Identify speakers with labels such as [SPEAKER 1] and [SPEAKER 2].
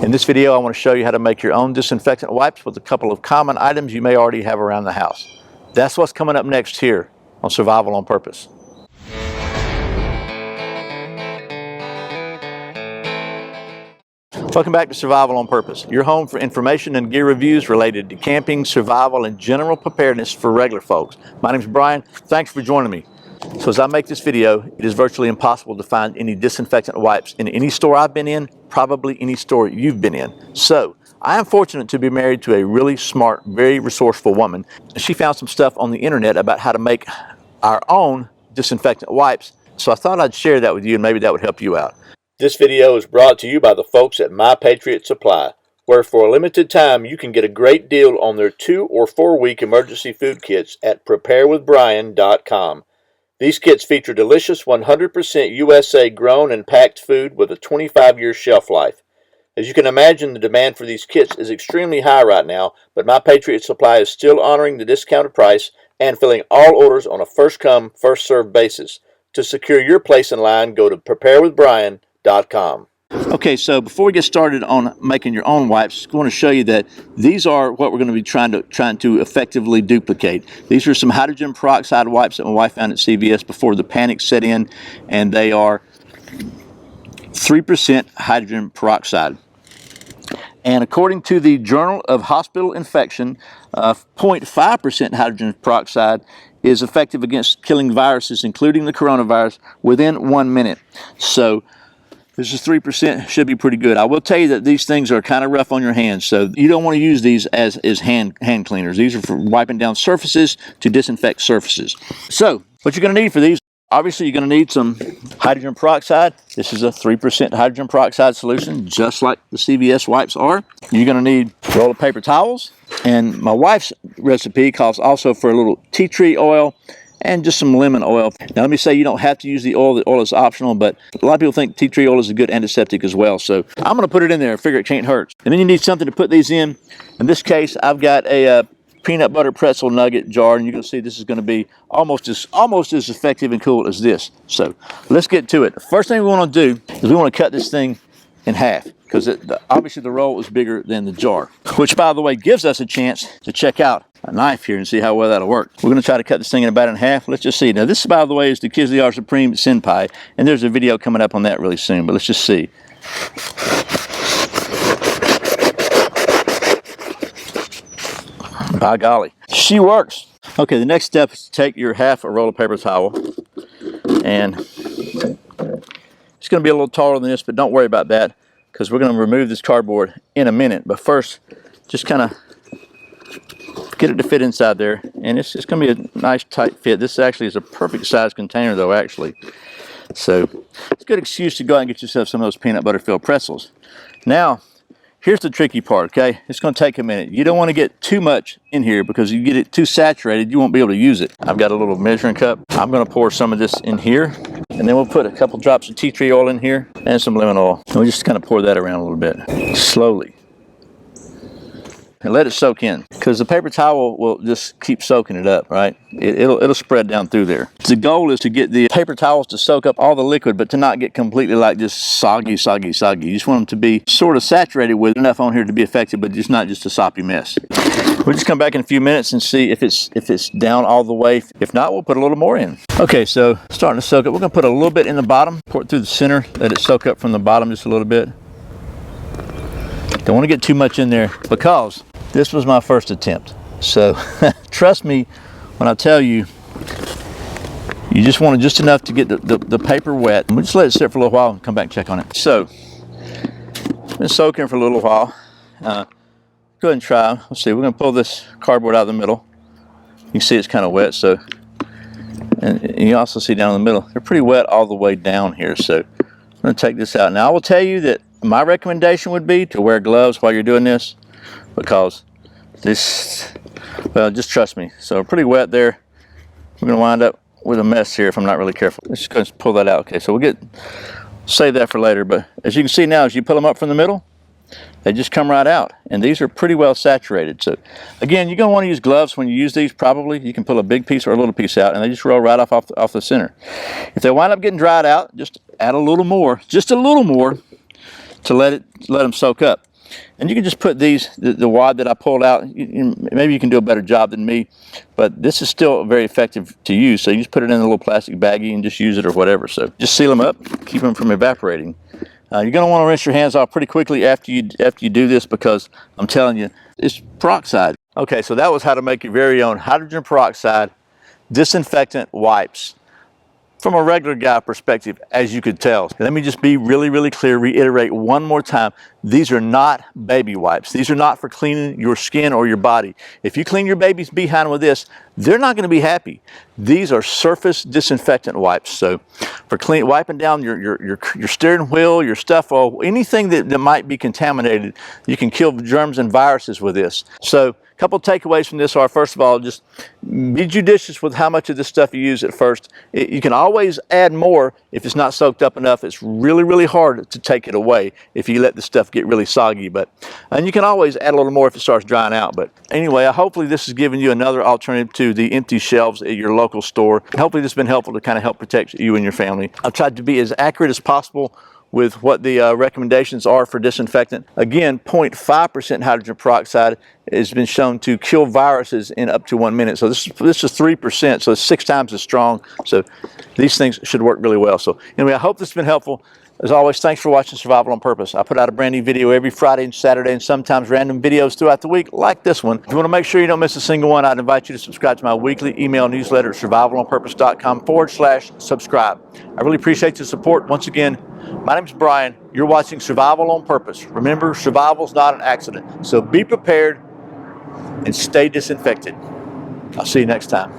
[SPEAKER 1] In this video, I want to show you how to make your own disinfectant wipes with a couple of common items you may already have around the house. That's what's coming up next here on Survival on Purpose. Welcome back to Survival on Purpose, your home for information and gear reviews related to camping, survival, and general preparedness for regular folks. My name is Brian. Thanks for joining me. So as I make this video, it is virtually impossible to find any disinfectant wipes in any store I've been in, probably any store you've been in. So I am fortunate to be married to a really smart, very resourceful woman. She found some stuff on the internet about how to make our own disinfectant wipes. So I thought I'd share that with you and maybe that would help you out. This video is brought to you by the folks at My Patriot Supply, where for a limited time you can get a great deal on their 2 or 4 week emergency food kits at preparewithbrian.com. These kits feature delicious 100% USA grown and packed food with a 25-year shelf life. As you can imagine, the demand for these kits is extremely high right now, but My Patriot Supply is still honoring the discounted price and filling all orders on a first-come, first-served basis. To secure your place in line, go to preparewithbrian.com. Okay, so before we get started on making your own wipes, I want to show you that these are what we're going to be trying to effectively duplicate. These are some hydrogen peroxide wipes that my wife found at CVS before the panic set in, and they are 3% hydrogen peroxide. And according to the Journal of Hospital Infection, 0.5% hydrogen peroxide is effective against killing viruses, including the coronavirus, within 1 minute. So this is 3%, should be pretty good. I will tell you that these things are kind of rough on your hands, so you don't want to use these as hand cleaners. These are for wiping down surfaces to disinfect surfaces. So what you're going to need for these, obviously you're going to need some hydrogen peroxide. This is a 3% hydrogen peroxide solution, just like the CVS wipes are. You're going to need a roll of paper towels, and my wife's recipe calls also for a little tea tree oil and just some lemon oil. Now let me say, you don't have to use the oil is optional, but a lot of people think tea tree oil is a good antiseptic as well. So I'm going to put it in there, figure it can't hurt. And then you need something to put these in. In this case, I've got a peanut butter pretzel nugget jar, and you can see this is going to be almost as effective and cool as this. So let's get to it. The first thing we want to do is we want to cut this thing in half, because obviously the roll is bigger than the jar, which by the way gives us a chance to check out a knife here and see how well that'll work. We're going to try to cut this thing in half. Let's just see. Now this, by the way, is the Kizlyar Supreme Senpai, and there's a video coming up on that really soon, but let's just see. By golly, she works. Okay, the next step is to take your half a roll of paper towel, and it's going to be a little taller than this, but don't worry about that, because we're going to remove this cardboard in a minute. But first, just kind of get it to fit inside there, and it's going to be a nice tight fit. This actually is a perfect size container though, actually. So it's a good excuse to go out and get yourself some of those peanut butter filled pretzels. Now, here's the tricky part, okay? It's going to take a minute. You don't want to get too much in here, because you get it too saturated, you won't be able to use it. I've got a little measuring cup. I'm going to pour some of this in here, and then we'll put a couple drops of tea tree oil in here and some lemon oil. And we just kind of pour that around a little bit, slowly. And let it soak in, because the paper towel will just keep soaking it up, right? It'll spread down through there. The goal is to get the paper towels to soak up all the liquid, but to not get completely like just soggy. You just want them to be sort of saturated with enough on here to be effective, but just not just a soppy mess. We'll just come back in a few minutes and see if it's down all the way. If not, we'll put a little more in. Okay, so starting to soak up. We're going to put a little bit in the bottom, pour it through the center, let it soak up from the bottom just a little bit. Don't want to get too much in there, because this was my first attempt. So trust me when I tell you, you just want just enough to get the paper wet. We'll just let it sit for a little while and come back and check on it. So it's been soaking for a little while. Go ahead and try. Let's see, we're going to pull this cardboard out of the middle. You can see it's kind of wet, so, and you also see down in the middle, they're pretty wet all the way down here. So I'm going to take this out. Now I will tell you that my recommendation would be to wear gloves while you're doing this, because this, well, just trust me. So pretty wet there. We're going to wind up with a mess here if I'm not really careful. Let's just go and pull that out. Okay, so we'll save that for later. But as you can see now, as you pull them up from the middle, they just come right out, and these are pretty well saturated. So again, you're going to want to use gloves when you use these. Probably you can pull a big piece or a little piece out, and they just roll right off the center. If they wind up getting dried out, just add a little more, just a little more, to let them soak up. And you can just put these, the wad that I pulled out, maybe you can do a better job than me, but this is still very effective to use. So you just put it in a little plastic baggie and just use it or whatever. So just seal them up, keep them from evaporating. You're going to want to rinse your hands off pretty quickly after you do this, because I'm telling you, it's peroxide. Okay, so that was how to make your very own hydrogen peroxide disinfectant wipes. From a regular guy perspective, as you could tell. Let me just be really, really clear, reiterate one more time. These are not baby wipes. These are not for cleaning your skin or your body. If you clean your baby's behind with this, they're not going to be happy. These are surface disinfectant wipes. So for wiping down your steering wheel, your stuff, or anything that might be contaminated, you can kill germs and viruses with this. So a couple takeaways from this are, first of all, just be judicious with how much of this stuff you use at first. You can always add more if it's not soaked up enough. It's really, really hard to take it away if you let the stuff get really soggy. And you can always add a little more if it starts drying out. But anyway, hopefully this has given you another alternative to the empty shelves at your local store. Hopefully this has been helpful to kind of help protect you and your family. I've tried to be as accurate as possible with what the recommendations are for disinfectant. Again, 0.5% hydrogen peroxide has been shown to kill viruses in up to 1 minute. So this is 3%, so it's 6 times as strong. So these things should work really well. So anyway, I hope this has been helpful. As always, thanks for watching Survival on Purpose. I put out a brand new video every Friday and Saturday, and sometimes random videos throughout the week like this one. If you want to make sure you don't miss a single one, I'd invite you to subscribe to my weekly email newsletter at survivalonpurpose.com/subscribe. I really appreciate the support. Once again, my name's Brian. You're watching Survival on Purpose. Remember, survival's not an accident. So be prepared and stay disinfected. I'll see you next time.